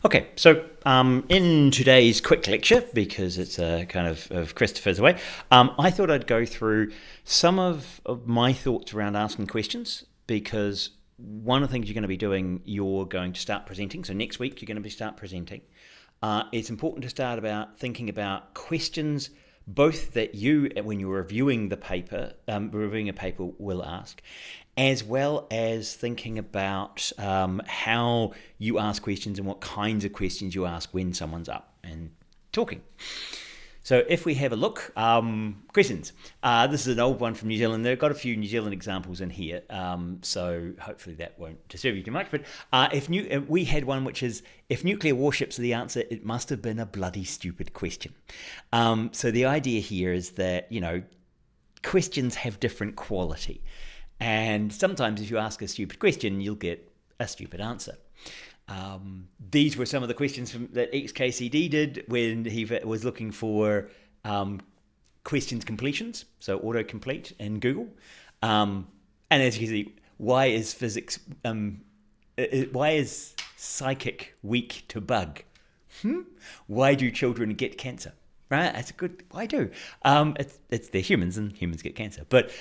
Okay, so in today's quick lecture, because it's a kind of Christopher's way, I thought I'd go through some of my thoughts around asking questions, because one of the things you're going to be doing, you're going to start presenting. So next week you're going to start presenting. It's important to start thinking about questions, both that you, when you're reviewing the paper, reviewing a paper, will ask, as well as thinking about how you ask questions and what kinds of questions you ask when someone's up and talking. So if we have a look, questions. This is an old one from New Zealand. They've got a few New Zealand examples in here, so hopefully that won't disturb you too much. But we had one which is, if nuclear warships are the answer, it must have been a bloody stupid question. So the idea here is that, questions have different quality. And sometimes if you ask a stupid question, you'll get a stupid answer. These were some of the questions that XKCD did when he was looking for questions completions, so autocomplete in Google. And as you can see, why is psychic weak to bug? Why do children get cancer? Right? That's a good. Why do? They're humans, and humans get cancer. But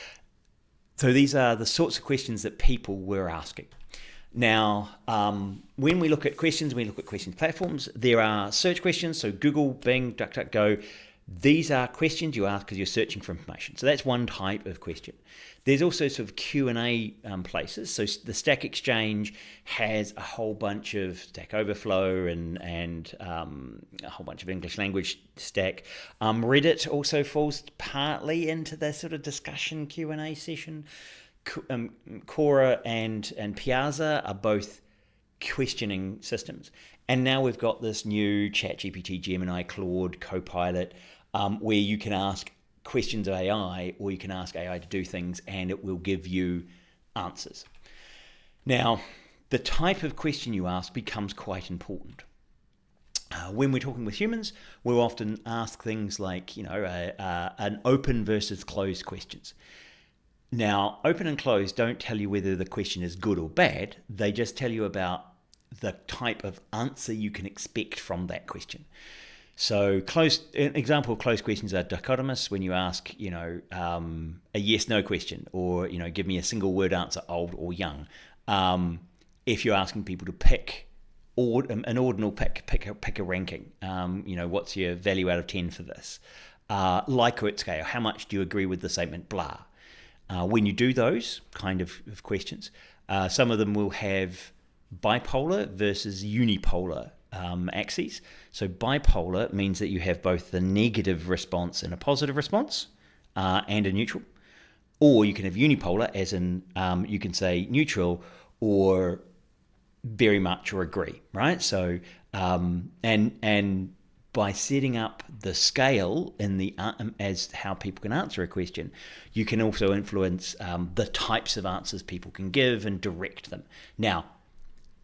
so these are the sorts of questions that people were asking. Now, when we look at questions, we look at questions platforms. There are search questions, so Google, Bing, DuckDuckGo. These are questions you ask because you're searching for information. So that's one type of question. There's also sort of Q&A places. So the Stack Exchange has a whole bunch of Stack Overflow and a whole bunch of English language stack. Reddit also falls partly into the sort of discussion Q&A session. Quora and Piazza are both questioning systems. And now we've got this new ChatGPT, Gemini, Claude, Copilot, where you can ask questions of AI, or you can ask AI to do things and it will give you answers. Now, the type of question you ask becomes quite important. When we're talking with humans, we'll often ask things like, an open versus closed questions. Now, open and closed don't tell you whether the question is good or bad. They just tell you about the type of answer you can expect from that question. So an example of closed questions are dichotomous, when you ask, a yes/no question, or, give me a single word answer, old or young. If you're asking people to pick an ordinal pick a ranking, what's your value out of 10 for this? Likert scale, how much do you agree with the statement blah? When you do those kind of questions, some of them will have bipolar versus unipolar axes. So bipolar means that you have both the negative response and a positive response, and a neutral. Or you can have unipolar, as in you can say neutral or very much or agree, right? So and by setting up the scale in the as how people can answer a question, you can also influence the types of answers people can give and direct them. Now,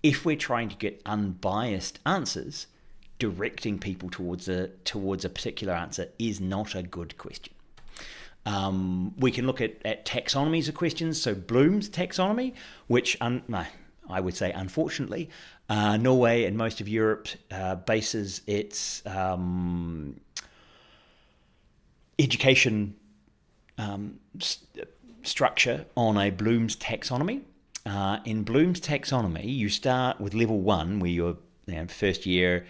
if we're trying to get unbiased answers, directing people towards a particular answer is not a good question. We can look at taxonomies of questions. So Bloom's taxonomy, which I would say, unfortunately, Norway and most of Europe bases its education structure on a Bloom's taxonomy. In Bloom's taxonomy, you start with level 1, where you're first year,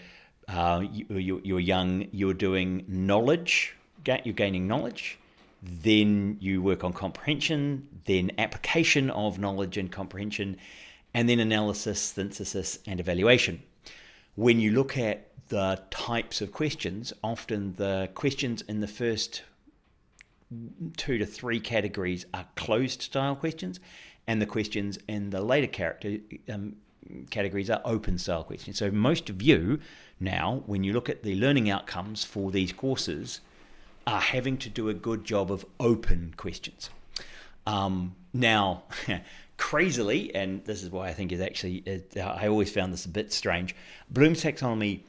you're young, you're doing knowledge, you're gaining knowledge. Then you work on comprehension, then application of knowledge and comprehension, and then analysis, synthesis, and evaluation. When you look at the types of questions, often the questions in the first 2 to 3 categories are closed style questions, and the questions in the later categories are open style questions. So most of you now, when you look at the learning outcomes for these courses, are having to do a good job of open questions. Now, crazily, and this is why I think I always found this a bit strange, Bloom's taxonomy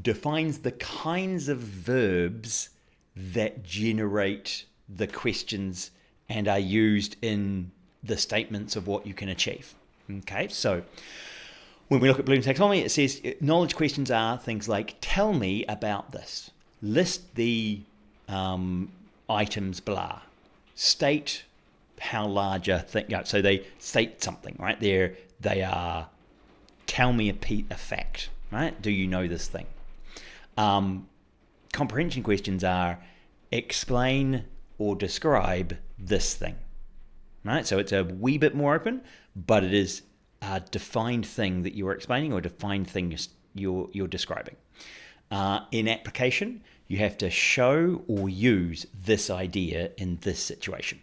defines the kinds of verbs that generate the questions and are used in the statements of what you can achieve. Okay, so When we look at Bloom's taxonomy, it says knowledge questions are things like, tell me about this, list the items, blah, state how large a thing, so they state something, right? They are, tell me a fact, right? Do you know this thing? Comprehension questions are, explain or describe this thing, right? So it's a wee bit more open, but it is a defined thing that you're explaining or a defined thing you're describing. In application, you have to show or use this idea in this situation.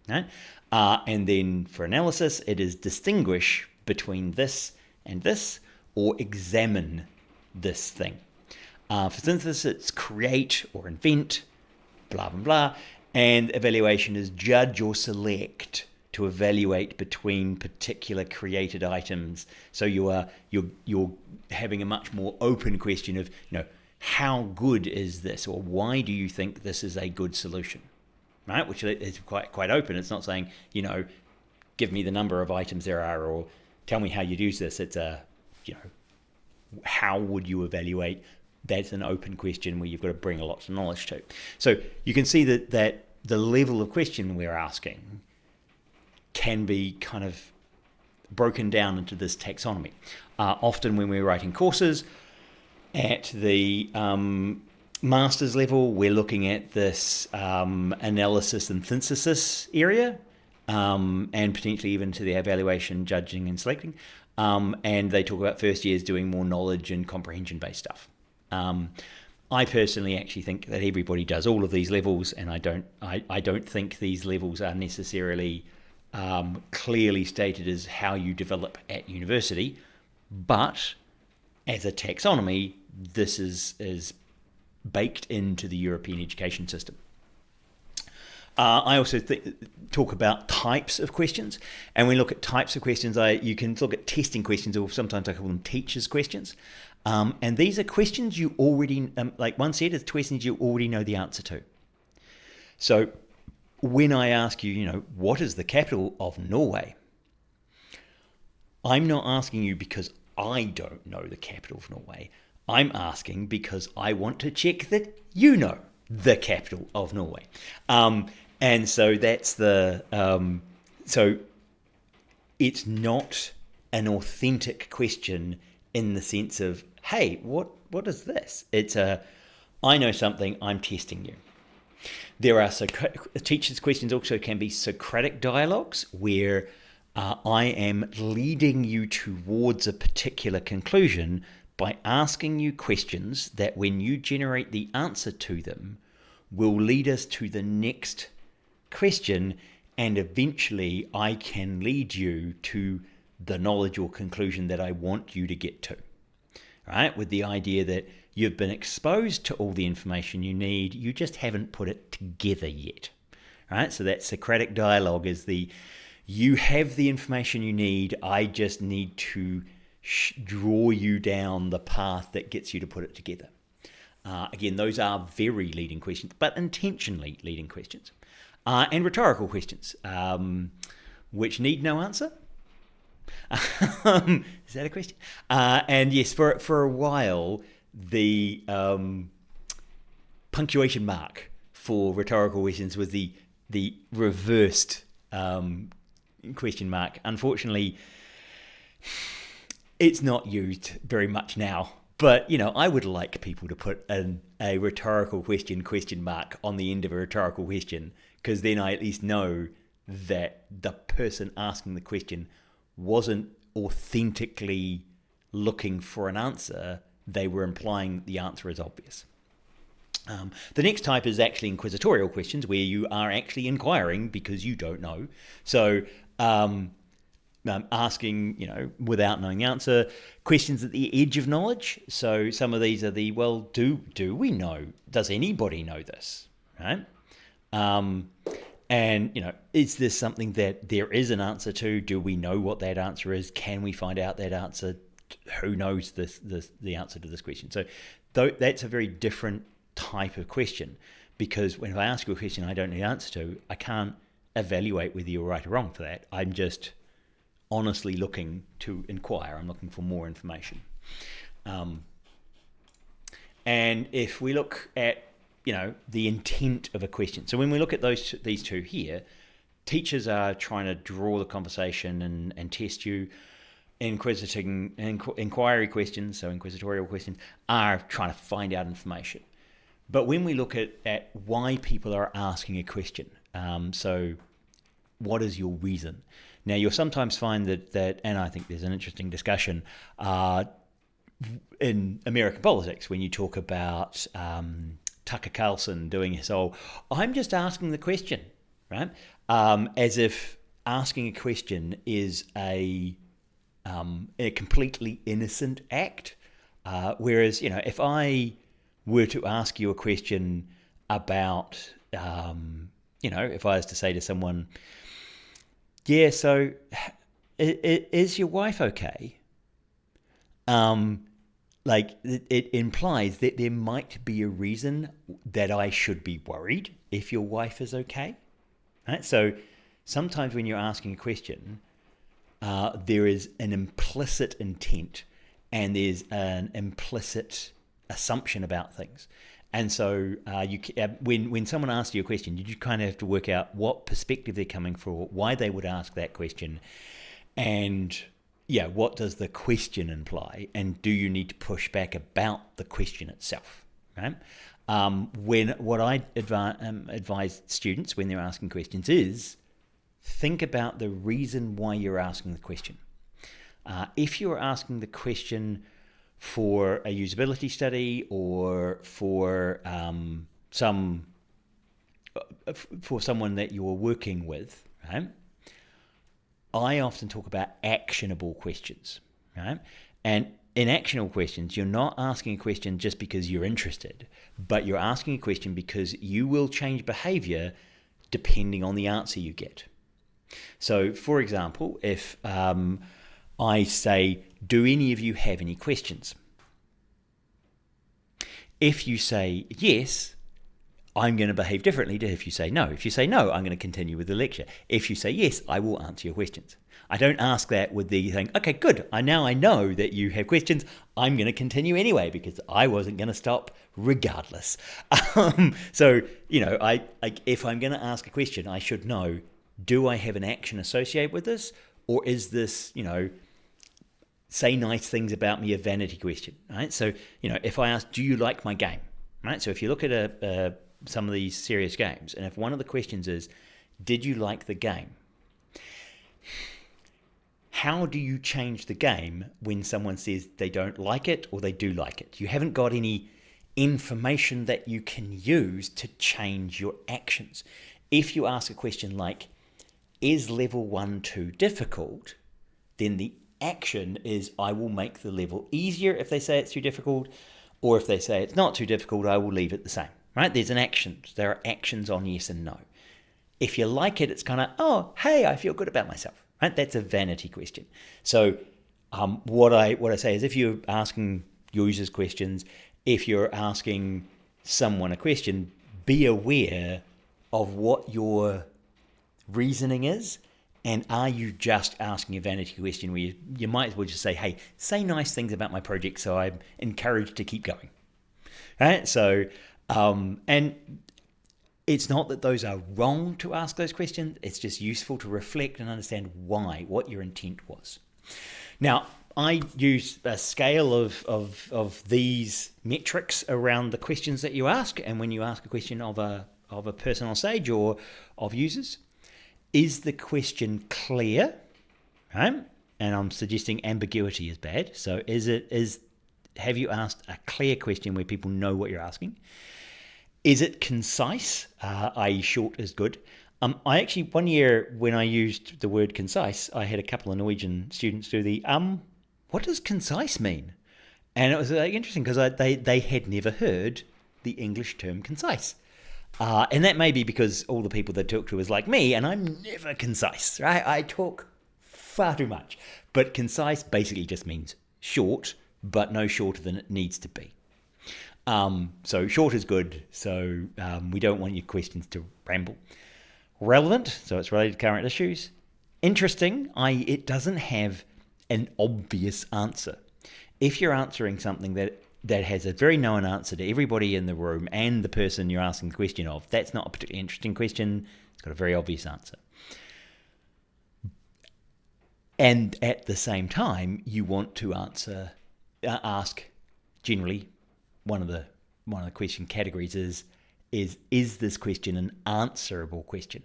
Right? And then for analysis, it is distinguish between this and this, or examine this thing. For synthesis, it's create or invent, blah, blah, blah. And evaluation is judge or select, to evaluate between particular created items. So you're having a much more open question of, how good is this, or why do you think this is a good solution, right? Which is quite open. It's not saying, give me the number of items there are, or tell me how you'd use this. It's how would you evaluate? That's an open question where you've got to bring a lot of knowledge to. So you can see that the level of question we're asking can be kind of broken down into this taxonomy. Often when we're writing courses at the master's level, we're looking at this analysis and synthesis area, and potentially even to the evaluation, judging and selecting. And they talk about first years doing more knowledge and comprehension-based stuff. I personally actually think that everybody does all of these levels, and I don't think these levels are necessarily clearly stated as how you develop at university, but as a taxonomy, this is baked into the European education system. I also talk about types of questions, and when we look at types of questions, you can look at testing questions, or sometimes I call them teachers' questions. And these are questions you already, like one set of questions you already know the answer to. So when I ask you, what is the capital of Norway? I'm not asking you because I don't know the capital of Norway. I'm asking because I want to check that you know the capital of Norway. And so that's so it's not an authentic question in the sense of, hey, what is this? It's I know something, I'm testing you. There are teachers' questions also can be Socratic dialogues where I am leading you towards a particular conclusion by asking you questions that when you generate the answer to them will lead us to the next question, and eventually I can lead you to the knowledge or conclusion that I want you to get to. Right? With the idea that you've been exposed to all the information you need, you just haven't put it together yet. Right? So that Socratic dialogue is you have the information you need, I just need to draw you down the path that gets you to put it together. Again, those are very leading questions, but intentionally leading questions. And rhetorical questions, which need no answer. Is that a question? And yes, for a while, the punctuation mark for rhetorical questions was the reversed question mark. Unfortunately, it's not used very much now. But, I would like people to put a rhetorical question mark on the end of a rhetorical question, because then I at least know that the person asking the question wasn't authentically looking for an answer. They were implying the answer is obvious. The next type is actually inquisitorial questions, where you are actually inquiring because you don't know. So asking, without knowing the answer, questions at the edge of knowledge. So some of these are do we know? Does anybody know this? Right? And, is this something that there is an answer to? Do we know what that answer is? Can we find out that answer? Who knows the answer to this question? So that's a very different type of question, because when I ask you a question I don't know the answer to, I can't evaluate whether you're right or wrong for that. honestly looking to inquire. I'm looking for more information. And if we look at, the intent of a question. So when we look at these two here, teachers are trying to draw the conversation and test you. Inquiry questions, so inquisitorial questions, are trying to find out information. But when we look at why people are asking a question, so what is your reason? Now, you'll sometimes find that, and I think there's an interesting discussion in American politics when you talk about Tucker Carlson doing his whole, I'm just asking the question, right? As if asking a question is a completely innocent act. Whereas, if I were to ask you a question about, if I was to say to someone, yeah, so is your wife okay? It implies that there might be a reason that I should be worried if your wife is okay. Right? So sometimes when you're asking a question, there is an implicit intent and there's an implicit assumption about things. And so when someone asks you a question, you kind of have to work out what perspective they're coming from, why they would ask that question, and what does the question imply, and do you need to push back about the question itself, right? What I advise students when they're asking questions is think about the reason why you're asking the question. If you're asking the question for a usability study or for someone that you're working with, right? I often talk about actionable questions, right? And in actionable questions, you're not asking a question just because you're interested, but you're asking a question because you will change behavior depending on the answer you get. So, for example, if I say, do any of you have any questions? If you say yes, I'm going to behave differently to if you say no. If you say no, I'm going to continue with the lecture. If you say yes, I will answer your questions. I don't ask that with the thing, okay, good, now I know that you have questions. I'm going to continue anyway because I wasn't going to stop regardless. So, if I'm going to ask a question, I should know, do I have an action associated with this? Or is this, say nice things about me, a vanity question, right? So, if I ask, do you like my game, right? So if you look at some of these serious games, and if one of the questions is, did you like the game? How do you change the game when someone says they don't like it or they do like it? You haven't got any information that you can use to change your actions. If you ask a question like, is level 1 too difficult? Then the action is I will make the level easier if they say it's too difficult, or if they say it's not too difficult, I will leave it the same, right? There's an action. There are actions on yes and no. If you like it, it's kind of, oh, hey, I feel good about myself, right? That's a vanity question. So what I say is if you're asking users questions, if you're asking someone a question, be aware of what your reasoning is. And are you just asking a vanity question where you might as well just say, hey, say nice things about my project so I'm encouraged to keep going. Right? So, and it's not that those are wrong to ask those questions. It's just useful to reflect and understand what your intent was. Now, I use a scale of these metrics around the questions that you ask. And when you ask a question of a person on stage or of users, is the question clear? Right? And I'm suggesting ambiguity is bad. So have you asked a clear question where people know what you're asking? Is it concise? I.e. short is good. I actually, one year when I used the word concise, I had a couple of Norwegian students do the, what does concise mean? And it was interesting because they had never heard the English term concise. And that may be because all the people they talk to is like me, and I'm never concise, right? I talk far too much. But concise basically just means short, but no shorter than it needs to be. So short is good. So we don't want your questions to ramble. Relevant, so it's related to current issues. Interesting, it doesn't have an obvious answer. If you're answering something that has a very known answer to everybody in the room and the person you're asking the question of, that's not a particularly interesting question. It's got a very obvious answer. And at the same time, you want to ask generally, one of the question categories is this question an answerable question,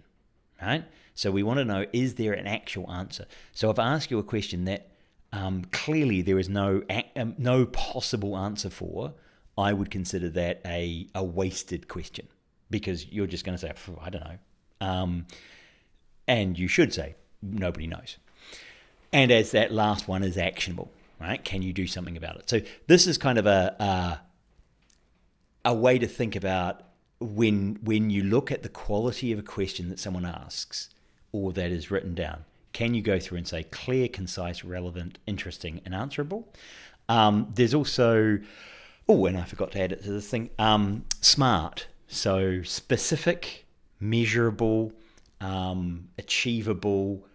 right? So we want to know, is there an actual answer? So if I ask you a question that clearly there is no possible answer for, I would consider that a wasted question, because you're just going to say, I don't know. And you should say, nobody knows. And as that last one is actionable, right? Can you do something about it? So this is kind of a way to think about when you look at the quality of a question that someone asks or that is written down. Can you go through and say clear, concise, relevant, interesting, and answerable? There's also, and I forgot to add it to this thing, SMART. So specific, measurable, achievable,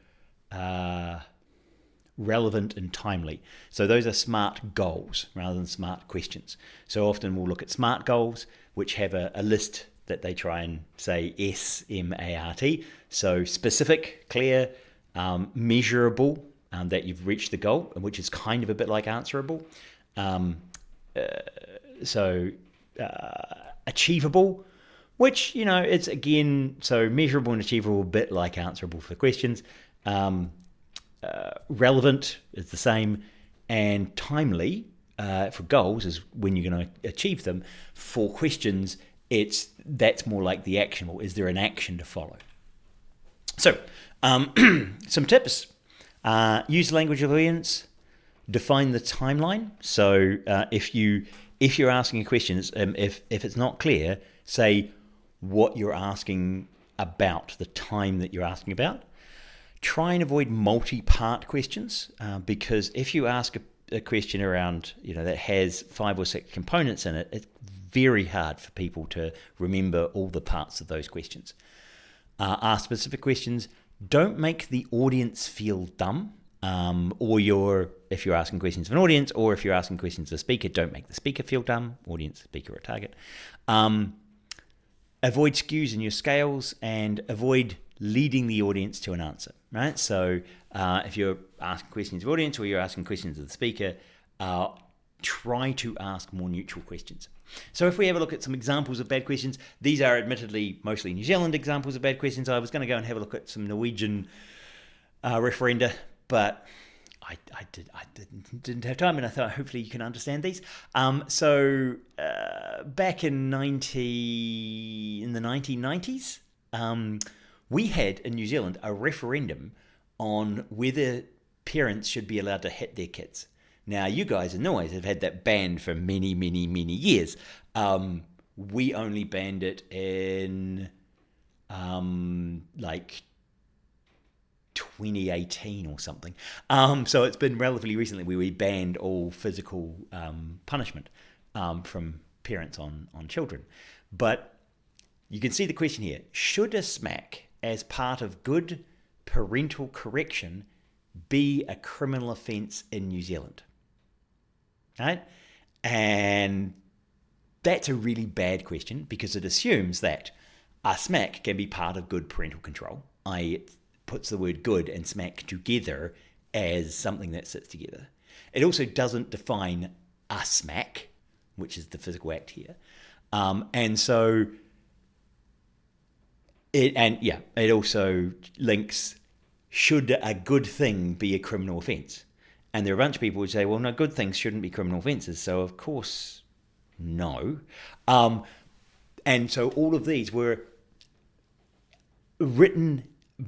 relevant, and timely. So those are SMART goals rather than SMART questions. So often we'll look at SMART goals, which have a list that they try and say SMART. So specific, clear, measurable, that you've reached the goal, which is kind of a bit like answerable. Achievable, which, it's again, so measurable and achievable, a bit like answerable for questions. Relevant is the same, and timely for goals is when you're going to achieve them. For questions, that's more like the actionable. Is there an action to follow? So, some tips. Use language of audience. Define the timeline. So if you're asking a question, if it's not clear, say what you're asking about, the time that you're asking about. Try and avoid multi-part questions, because if you ask a question around, that has 5 or 6 components in it, it's very hard for people to remember all the parts of those questions. Ask specific questions. Don't make the audience feel dumb, if you're asking questions of an audience, or if you're asking questions of a speaker, don't make the speaker feel dumb, audience, speaker, or target. Avoid skews in your scales, and avoid leading the audience to an answer, right? So if you're asking questions of the audience or you're asking questions of the speaker, try to ask more neutral questions. So if we have a look at some examples of bad questions, these are admittedly mostly New Zealand examples of bad questions. I was going to go and have a look at some Norwegian referenda, but I didn't have time, and I thought hopefully you can understand these. So back in the 1990s, we had in New Zealand a referendum on whether parents should be allowed to hit their kids. Now, you guys in Norway have had that banned for many, many, many years. We only banned it in 2018 or something. So it's been relatively recently where we banned all physical punishment from parents on children. But you can see the question here. Should a smack as part of good parental correction be a criminal offence in New Zealand? Right? And that's a really bad question, because it assumes that a smack can be part of good parental control, i.e. it puts the word good and smack together as something that sits together. It also doesn't define a smack, which is the physical act here. And so it also links, should a good thing be a criminal offence? And there are a bunch of people who say, well, no, good things shouldn't be criminal offences. So, of course, no. And so all of these were written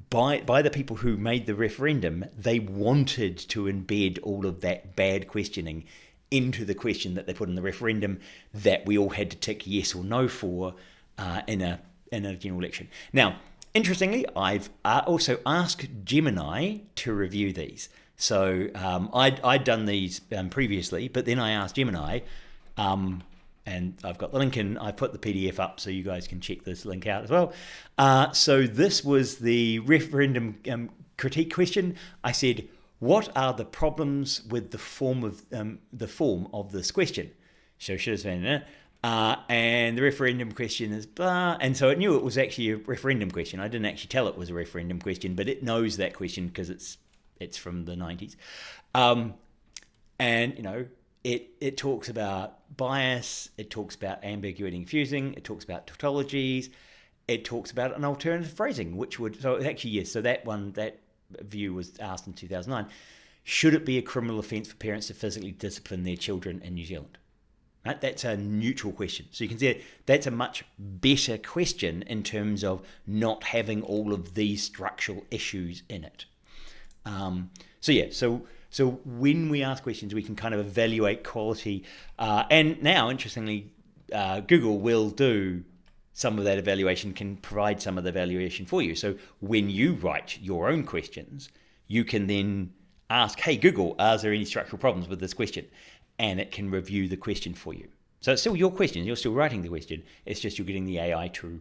by the people who made the referendum. They wanted to embed all of that bad questioning into the question that they put in the referendum that we all had to tick yes or no for in a general election. Now, interestingly, I've also asked Gemini to review these. So I'd done these previously, but then I asked Gemini, and I've got the link in. I put the PDF up so you guys can check this link out as well. So this was the referendum critique question. I said, what are the problems with the form of this question? So should have been and the referendum question is blah. And so it knew it was actually a referendum question. I didn't actually tell it was a referendum question, but it knows that question because it's from the 90s. And, you know, it talks about bias, it talks about ambiguity and fusing, it talks about tautologies, it talks about an alternative phrasing, which would, so actually, yes, so that view was asked in 2009. Should it be a criminal offence for parents to physically discipline their children in New Zealand? Right? That's a neutral question. So you can see that's a much better question in terms of not having all of these structural issues in it. So when we ask questions, we can kind of evaluate quality. And now, interestingly, Google will do some of that evaluation, can provide some of the evaluation for you. So when you write your own questions, you can then ask, hey, Google, are there any structural problems with this question? And it can review the question for you. So it's still your question. You're still writing the question. It's just you're getting the AI to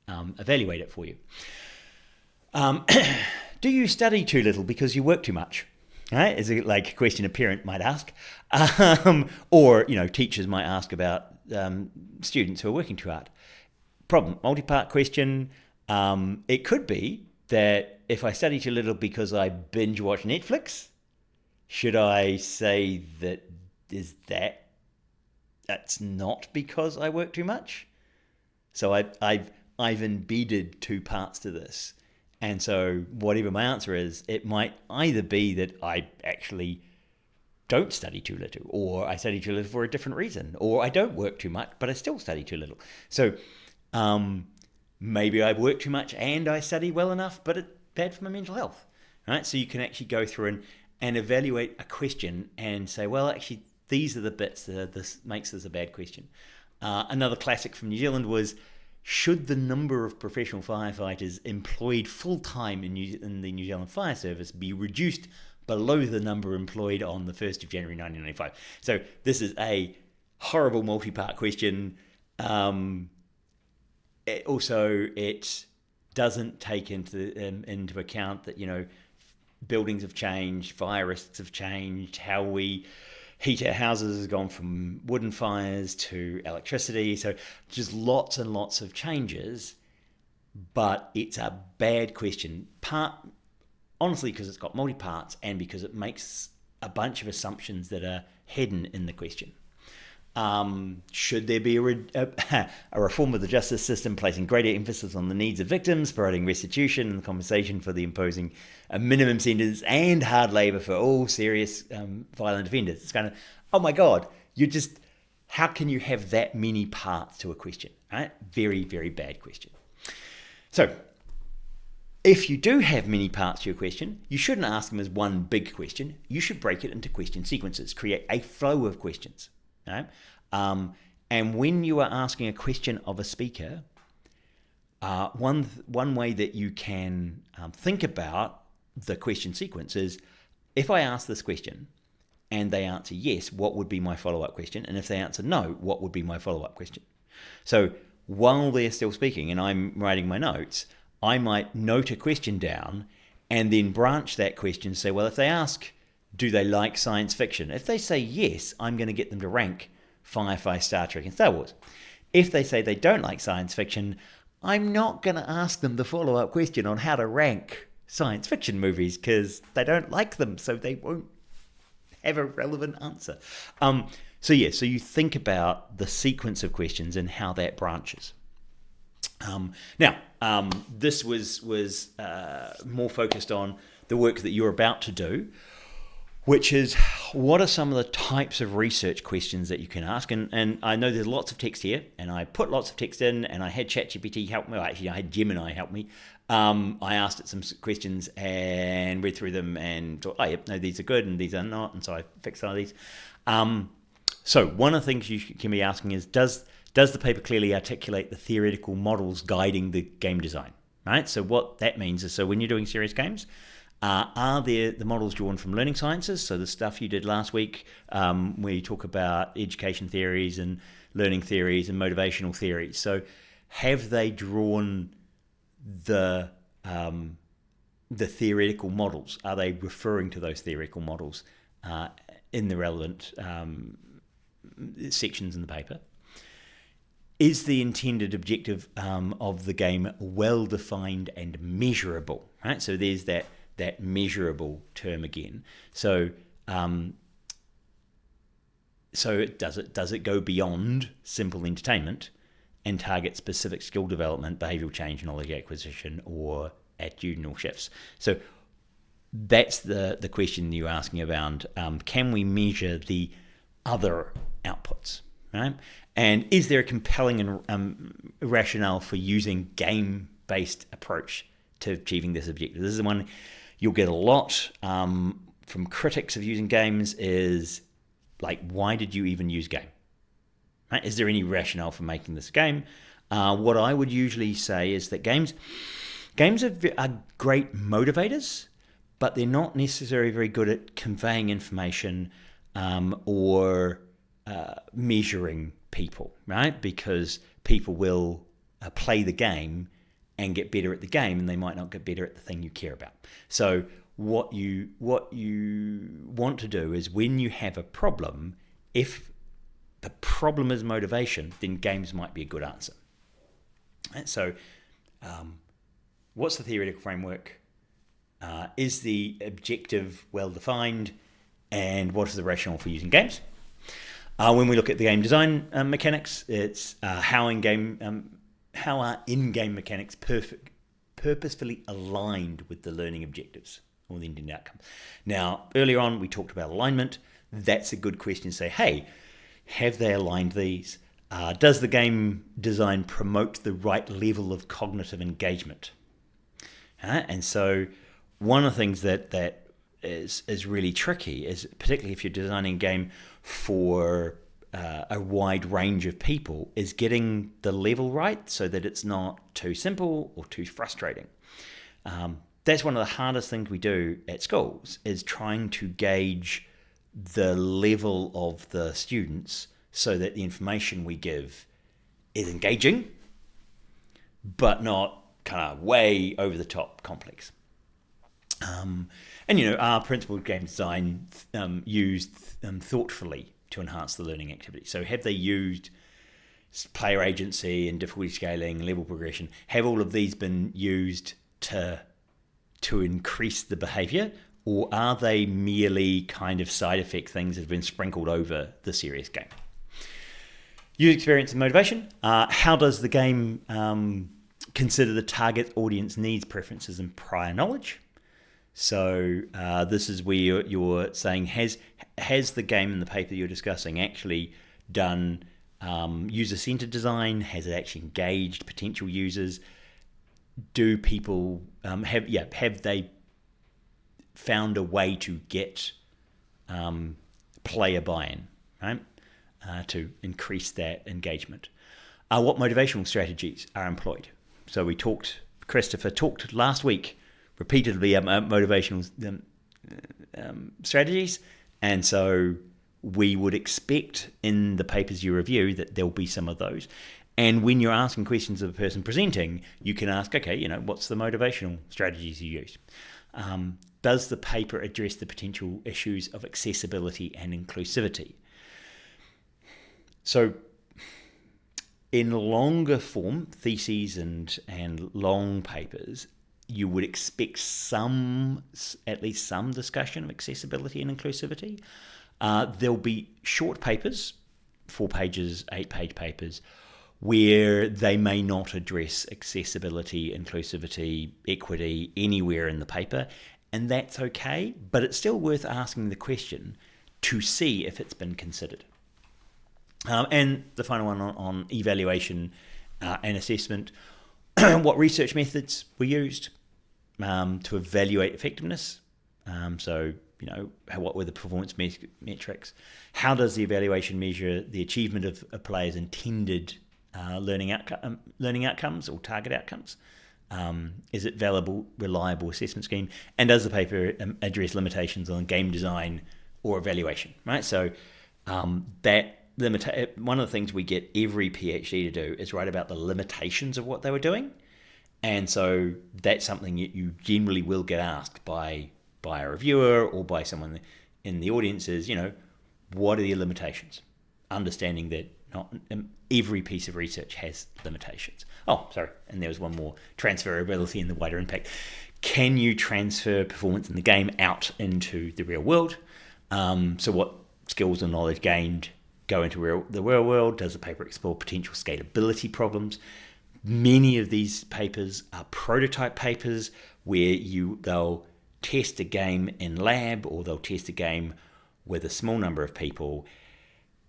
evaluate it for you. Do you study too little because you work too much? Right? Is it like a question a parent might ask? Or, you know, teachers might ask about students who are working too hard. Problem, multi-part question. It could be that if I study too little because I binge watch Netflix, should I say that's not because I work too much? So I've embedded two parts to this. And so whatever my answer is, it might either be that I actually don't study too little, or I study too little for a different reason, or I don't work too much, but I still study too little. So maybe I work too much and I study well enough, but it's bad for my mental health. Right? So you can actually go through and evaluate a question and say, well, actually, these are the bits that this makes this a bad question. Another classic from New Zealand was, should the number of professional firefighters employed full-time in the New Zealand Fire Service be reduced below the number employed on the 1st of January 1995? So this is a horrible multi-part question. It doesn't take into account that, you know, buildings have changed, fire risks have changed, how we heat our houses has gone from wooden fires to electricity. So just lots and lots of changes, but it's a bad question. Honestly, because it's got multi-parts and because it makes a bunch of assumptions that are hidden in the question. Should there be a reform of the justice system placing greater emphasis on the needs of victims, providing restitution and compensation for the imposing a minimum sentence and hard labour for all serious violent offenders? It's kind of, oh my God, how can you have that many parts to a question? Right? Very, very bad question. So if you do have many parts to your question, you shouldn't ask them as one big question. You should break it into question sequences, create a flow of questions. Right? And when you are asking a question of a speaker, one way that you can think about the question sequence is, if I ask this question and they answer yes, what would be my follow-up question? And if they answer no, what would be my follow-up question? So while they're still speaking and I'm writing my notes, I might note a question down and then branch that question and say, well, if they ask, do they like science fiction? If they say yes, I'm going to get them to rank Firefly, Star Trek, and Star Wars. If they say they don't like science fiction, I'm not going to ask them the follow-up question on how to rank science fiction movies because they don't like them, so they won't have a relevant answer. So you think about the sequence of questions and how that branches. This was more focused on the work that you're about to do, which is, what are some of the types of research questions that you can ask? And I know there's lots of text here, and I put lots of text in, and I had ChatGPT help me. Well, actually, I had Gemini help me. I asked it some questions and read through them and thought, oh, yep, no, these are good and these are not. And so I fixed some of these. So one of the things you can be asking is, does the paper clearly articulate the theoretical models guiding the game design? Right? So what that means is, so when you're doing serious games, are there the models drawn from learning sciences? So the stuff you did last week, where you talk about education theories and learning theories and motivational theories. So have they drawn the the theoretical models? Are they referring to those theoretical models in the relevant sections in the paper? Is the intended objective of the game well defined and measurable? Right. So there's that measurable term again. So does it go beyond simple entertainment and target specific skill development, behavioural change, knowledge acquisition, or attitudinal shifts? So that's the question you're asking about. Can we measure the other outputs, right? And is there a compelling rationale for using game-based approach to achieving this objective? This is the one you'll get a lot from critics of using games is like, why did you even use game? Right? Is there any rationale for making this game? What I would usually say is that games are great motivators, but they're not necessarily very good at conveying information or measuring people, right? Because people will play the game and get better at the game, and they might not get better at the thing you care about. So what you want to do is, when you have a problem, if the problem is motivation, then games might be a good answer. And so what's the theoretical framework? Is the objective well defined? And what is the rationale for using games? When we look at the game design mechanics, it's how are in-game mechanics purposefully aligned with the learning objectives or the intended outcome. Now, earlier on, we talked about alignment. That's a good question to say, hey, have they aligned these? Does the game design promote the right level of cognitive engagement? And so one of the things that is really tricky is, particularly if you're designing a game for a wide range of people, is getting the level right so that it's not too simple or too frustrating. That's one of the hardest things we do at schools, is trying to gauge the level of the students so that the information we give is engaging, but not kind of way over the top complex. And our principle of game design used thoughtfully to enhance the learning activity. So have they used player agency and difficulty scaling, level progression? Have all of these been used to increase the behavior, or are they merely kind of side effect things that have been sprinkled over the serious game? User experience and motivation. How does the game consider the target audience needs, preferences, and prior knowledge? So this is where you're saying, has the game in the paper you're discussing actually done user-centered design? Has it actually engaged potential users? Do people have they found a way to get player buy-in, right? To increase that engagement? What motivational strategies are employed? So Christopher talked last week repeatedly about motivational strategies, and so we would expect in the papers you review that there'll be some of those. And when you're asking questions of the person presenting, you can ask, okay, what's the motivational strategies you use? Does the paper address the potential issues of accessibility and inclusivity? So in longer form theses and long papers, you would expect at least some discussion of accessibility and inclusivity. There'll be short papers, 4 pages, 8-page papers, where they may not address accessibility, inclusivity, equity anywhere in the paper, and that's okay, but it's still worth asking the question to see if it's been considered. And the final one on evaluation and assessment. What research methods were used to evaluate effectiveness? What were the performance metrics? How does the evaluation measure the achievement of a player's intended learning outcomes or target outcomes? Is it valuable, reliable assessment scheme? And does the paper address limitations on game design or evaluation? Right. So one of the things we get every PhD to do is write about the limitations of what they were doing, And so that's something you generally will get asked by a reviewer or by someone in the audience is, what are the limitations? Understanding that not every piece of research has limitations. Oh, sorry, and there was one more, transferability and the wider impact. Can you transfer performance in the game out into the real world? So what skills or knowledge gained go into the real world? Does the paper explore potential scalability problems? Many of these papers are prototype papers where they'll test a game in lab, or they'll test a game with a small number of people,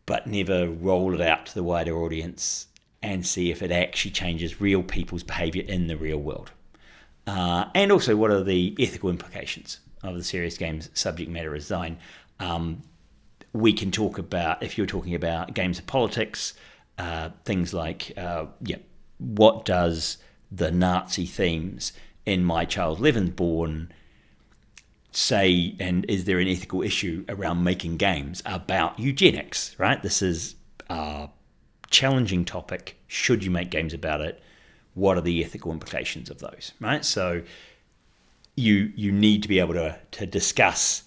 but never roll it out to the wider audience and see if it actually changes real people's behavior in the real world. And also, what are the ethical implications of the serious games subject matter design? We can talk about, if you're talking about games of politics, things like, what does the Nazi themes in My Child Levenborn say, and is there an ethical issue around making games about eugenics, right? This is a challenging topic. Should you make games about it? What are the ethical implications of those, right? So you need to be able to discuss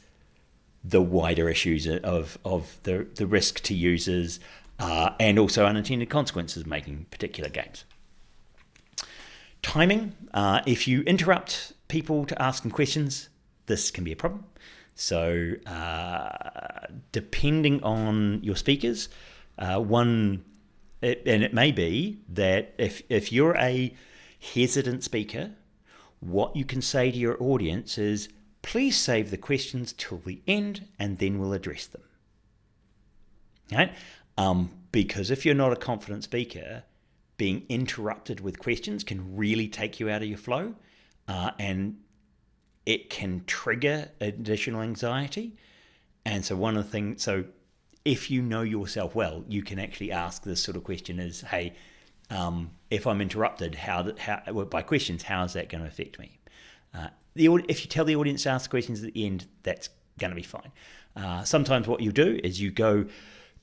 the wider issues of the risk to users and also unintended consequences of making particular games. Timing. If you interrupt people to ask them questions, this can be a problem. So depending on your speakers, and it may be that if you're a hesitant speaker, what you can say to your audience is, please save the questions till the end and then we'll address them. Right? Because if you're not a confident speaker, being interrupted with questions can really take you out of your flow, and it can trigger additional anxiety. And so one of the things, so if you know yourself well, you can actually ask this sort of question is, hey, if I'm interrupted by questions, how is that going to affect me? If you tell the audience to ask questions at the end, that's going to be fine. Sometimes what you do is you go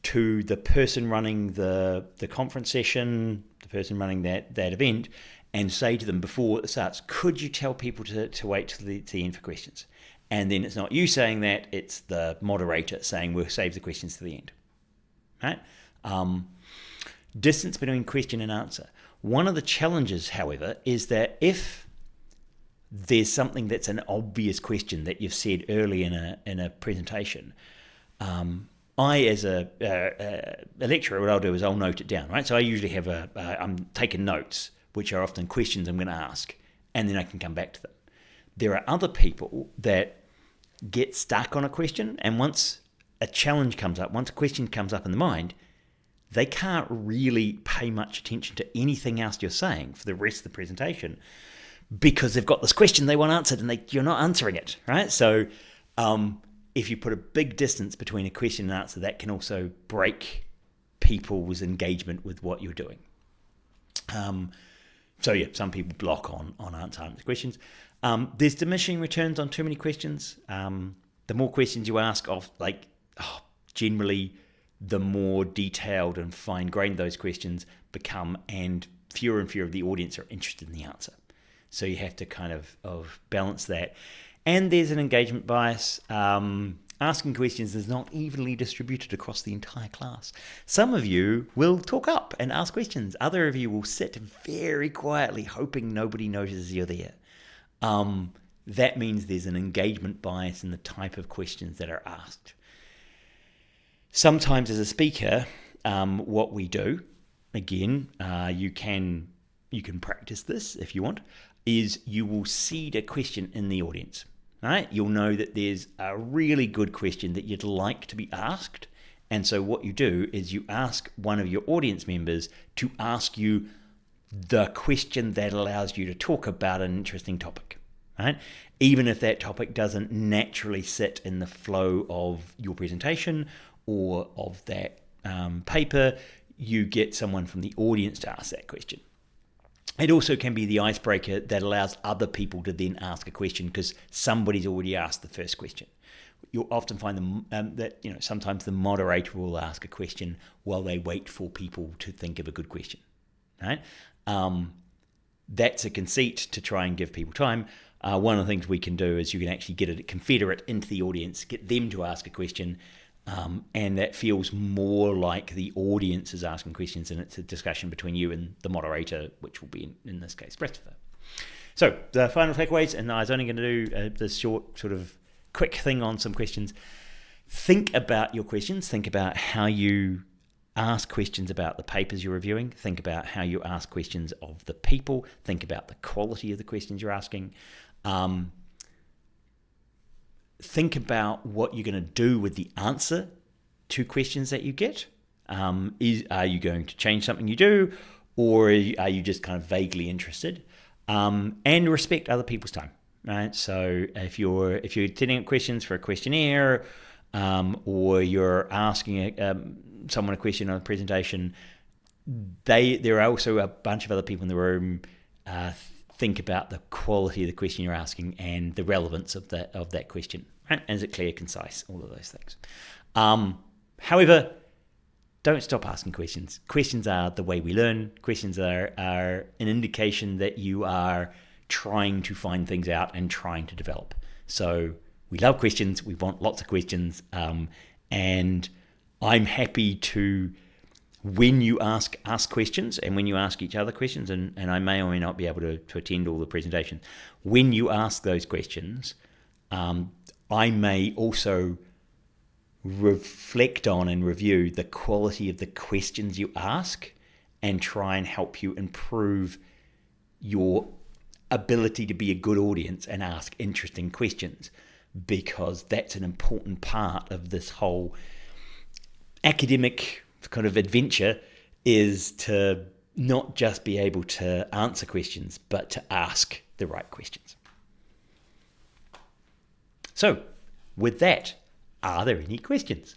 to the person running the conference session, the person running that event, and say to them before it starts, could you tell people to wait till the end for questions? And then it's not you saying that, it's the moderator saying we'll save the questions to the end. Right? Distance between question and answer. One of the challenges, however, is that if there's something that's an obvious question that you've said early in a presentation, I, as a lecturer, what I'll do is I'll note it down, right? So I usually have I'm taking notes, which are often questions I'm going to ask, and then I can come back to them. There are other people that get stuck on a question, and once a challenge comes up, once a question comes up in the mind, they can't really pay much attention to anything else you're saying for the rest of the presentation because they've got this question they want answered and you're not answering it, right? So if you put a big distance between a question and answer, that can also break people's engagement with what you're doing. So yeah, some people block on answering questions. There's diminishing returns on too many questions. The more questions you ask, generally, the more detailed and fine-grained those questions become, and fewer of the audience are interested in the answer. So you have to kind of balance that. And there's an engagement bias. Asking questions is not evenly distributed across the entire class. Some of you will talk up and ask questions. Other of you will sit very quietly, hoping nobody notices you're there. That means there's an engagement bias in the type of questions that are asked. Sometimes as a speaker, what we do, again, you can practice this if you want, is you will seed a question in the audience. Right? You'll know that there's a really good question that you'd like to be asked. And so what you do is you ask one of your audience members to ask you the question that allows you to talk about an interesting topic. Right? Even if that topic doesn't naturally sit in the flow of your presentation or of that paper, you get someone from the audience to ask that question. It also can be the icebreaker that allows other people to then ask a question because somebody's already asked the first question. You'll often find that sometimes the moderator will ask a question while they wait for people to think of a good question. Right? that's a conceit to try and give people time. One of the things we can do is you can actually get a confederate into the audience, get them to ask a question, and that feels more like the audience is asking questions, and it's a discussion between you and the moderator, which will be, in this case, Christopher. So the final takeaways, and I was only going to do this short sort of quick thing on some questions. Think about your questions. Think about how you ask questions about the papers you're reviewing. Think about how you ask questions of the people. Think about the quality of the questions you're asking. Think about what you're going to do with the answer to questions that you get. Are you going to change something you do, or are you just kind of vaguely interested? And respect other people's time, right? So if you're sending out questions for a questionnaire, or you're asking someone a question on a presentation, there are also a bunch of other people in the room. Think about the quality of the question you're asking and the relevance of that question. Right? And is it clear, concise, all of those things. However, don't stop asking questions. Questions are the way we learn. Questions are an indication that you are trying to find things out and trying to develop. So we love questions. We want lots of questions. And I'm happy to, when you ask questions and when you ask each other questions, and I may or may not be able to attend all the presentations, when you ask those questions, I may also reflect on and review the quality of the questions you ask and try and help you improve your ability to be a good audience and ask interesting questions, because that's an important part of this whole academic kind of adventure, is to not just be able to answer questions, but to ask the right questions. So with that, are there any questions?